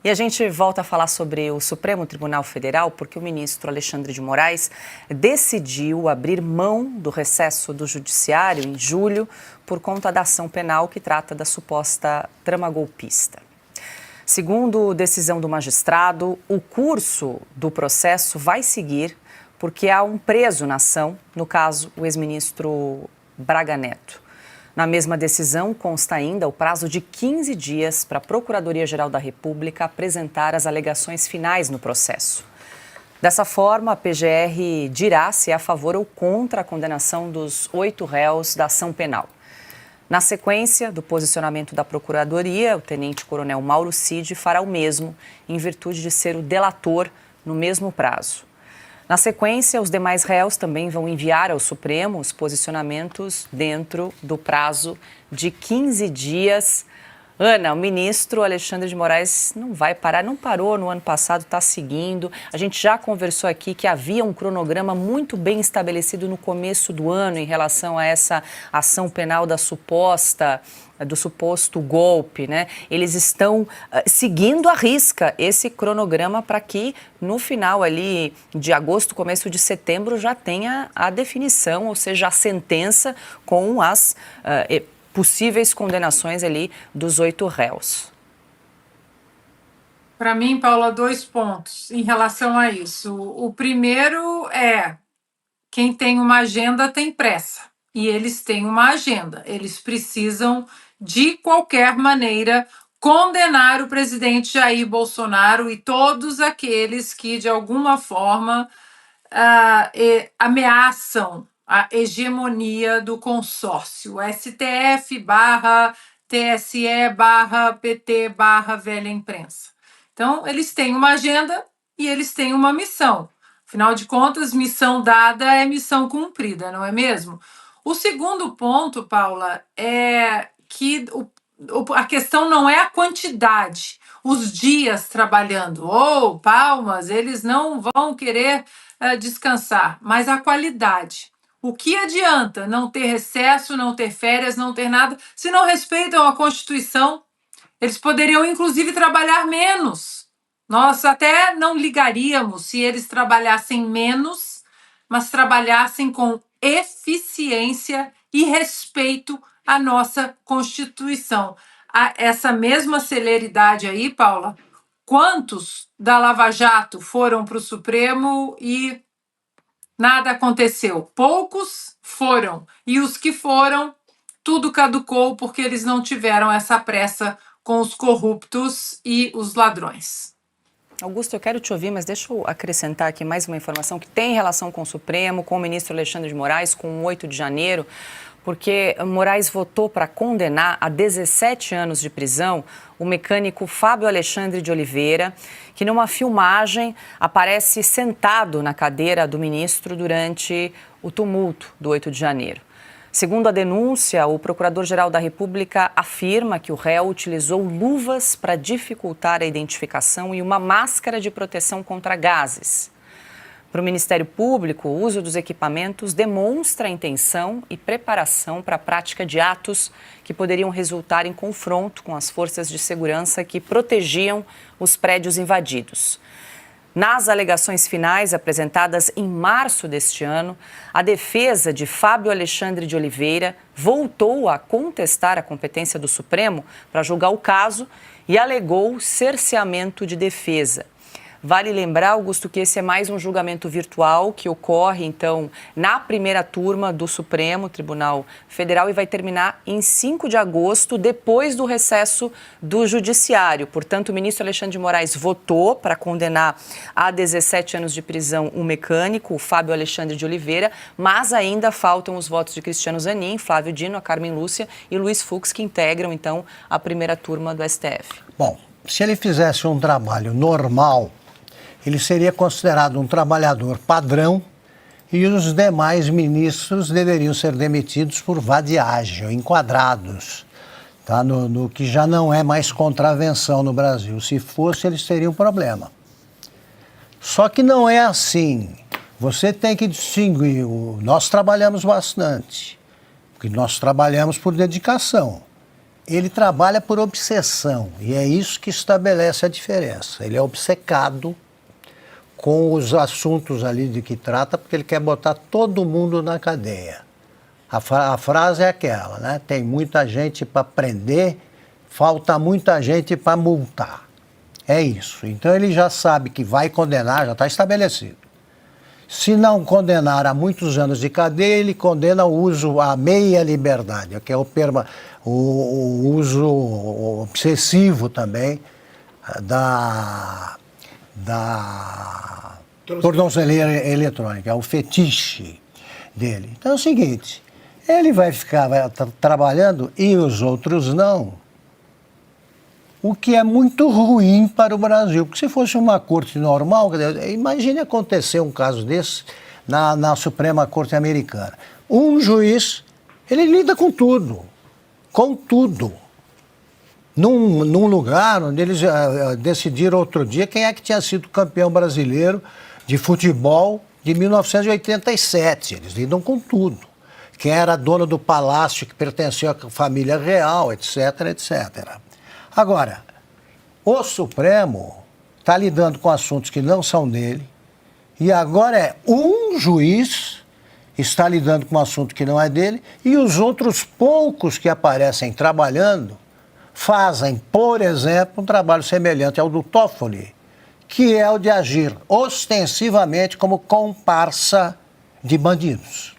E a gente volta a falar sobre o Supremo Tribunal Federal porque o ministro Alexandre de Moraes decidiu abrir mão do recesso do Judiciário em julho por conta da ação penal que trata da suposta trama golpista. Segundo decisão do magistrado, o curso do processo vai seguir porque há um preso na ação, no caso, o ex-ministro Braga Neto. Na mesma decisão, consta ainda o prazo de 15 dias para a Procuradoria-Geral da República apresentar as alegações finais no processo. Dessa forma, a PGR dirá se é a favor ou contra a condenação dos 8 réus da ação penal. Na sequência do posicionamento da Procuradoria, o tenente-coronel Mauro Cid fará o mesmo, em virtude de ser o delator no mesmo prazo. Na sequência, os demais réus também vão enviar ao Supremo os posicionamentos dentro do prazo de 15 dias. Ana, o ministro Alexandre de Moraes não vai parar, não parou no ano passado, está seguindo. A gente já conversou aqui que havia um cronograma muito bem estabelecido no começo do ano em relação a essa ação penal do suposto golpe, né? Eles estão seguindo à risca esse cronograma para que no final ali de agosto, começo de setembro, já tenha a definição, ou seja, a sentença com as possíveis condenações ali dos 8 réus. Para mim, Paula, 2 pontos em relação a isso. O primeiro é: quem tem uma agenda tem pressa. E eles têm uma agenda. Eles precisam, de qualquer maneira, condenar o presidente Jair Bolsonaro e todos aqueles que, de alguma forma, ameaçam a hegemonia do consórcio. STF TSE PT velha imprensa. Então, eles têm uma agenda e eles têm uma missão. Afinal de contas, missão dada é missão cumprida, não é mesmo? O segundo ponto, Paula, é que a questão não é a quantidade, os dias trabalhando. Palmas, eles não vão querer descansar, mas a qualidade. O que adianta não ter recesso, não ter férias, não ter nada, se não respeitam a Constituição? Eles poderiam, inclusive, trabalhar menos. Nós até não ligaríamos se eles trabalhassem menos, mas trabalhassem com eficiência e respeito à nossa Constituição. Essa mesma celeridade aí, Paula, quantos da Lava Jato foram para o Supremo e nada aconteceu? Poucos foram. E os que foram, tudo caducou porque eles não tiveram essa pressa com os corruptos e os ladrões. Augusto, eu quero te ouvir, mas deixa eu acrescentar aqui mais uma informação que tem relação com o Supremo, com o ministro Alexandre de Moraes, com o 8 de janeiro, porque Moraes votou para condenar a 17 anos de prisão o mecânico Fábio Alexandre de Oliveira, que numa filmagem aparece sentado na cadeira do ministro durante o tumulto do 8 de janeiro. Segundo a denúncia, o Procurador-Geral da República afirma que o réu utilizou luvas para dificultar a identificação e uma máscara de proteção contra gases. Para o Ministério Público, o uso dos equipamentos demonstra a intenção e preparação para a prática de atos que poderiam resultar em confronto com as forças de segurança que protegiam os prédios invadidos. Nas alegações finais apresentadas em março deste ano, a defesa de Fábio Alexandre de Oliveira voltou a contestar a competência do Supremo para julgar o caso e alegou cerceamento de defesa. Vale lembrar, Augusto, que esse é mais um julgamento virtual que ocorre, então, na primeira turma do Supremo Tribunal Federal e vai terminar em 5 de agosto, depois do recesso do Judiciário. Portanto, o ministro Alexandre de Moraes votou para condenar a 17 anos de prisão o mecânico, o Fábio Alexandre de Oliveira, mas ainda faltam os votos de Cristiano Zanin, Flávio Dino, a Carmen Lúcia e Luiz Fux, que integram, então, a primeira turma do STF. Bom, se ele fizesse um trabalho normal, ele seria considerado um trabalhador padrão e os demais ministros deveriam ser demitidos por vadiagem, enquadrados, tá? No que já não é mais contravenção no Brasil. Se fosse, eles teriam problema. Só que não é assim. Você tem que distinguir. Nós trabalhamos bastante, porque nós trabalhamos por dedicação. ele trabalha por obsessão, e é isso que estabelece a diferença. Ele é obcecado com os assuntos ali de que trata, porque ele quer botar todo mundo na cadeia. A frase é aquela, né? Tem muita gente para prender, falta muita gente para multar. É isso. Então ele já sabe que vai condenar, já está estabelecido. Se não condenar a muitos anos de cadeia, ele condena o uso à meia liberdade, que é o uso obsessivo também da tornozeleira eletrônica, é o fetiche dele. Então é o seguinte, ele vai ficar trabalhando e os outros não, o que é muito ruim para o Brasil, porque se fosse uma corte normal, imagine acontecer um caso desse na Suprema Corte Americana. Um juiz, ele lida com tudo. Num lugar onde eles decidiram outro dia quem é que tinha sido campeão brasileiro de futebol de 1987. Eles lidam com tudo. Quem era dono do palácio que pertencia à família real, etc, etc. Agora, o Supremo está lidando com assuntos que não são dele, e agora um juiz está lidando com um assunto que não é dele, e os outros poucos que aparecem trabalhando fazem, por exemplo, um trabalho semelhante ao do Toffoli, que é o de agir ostensivamente como comparsa de bandidos.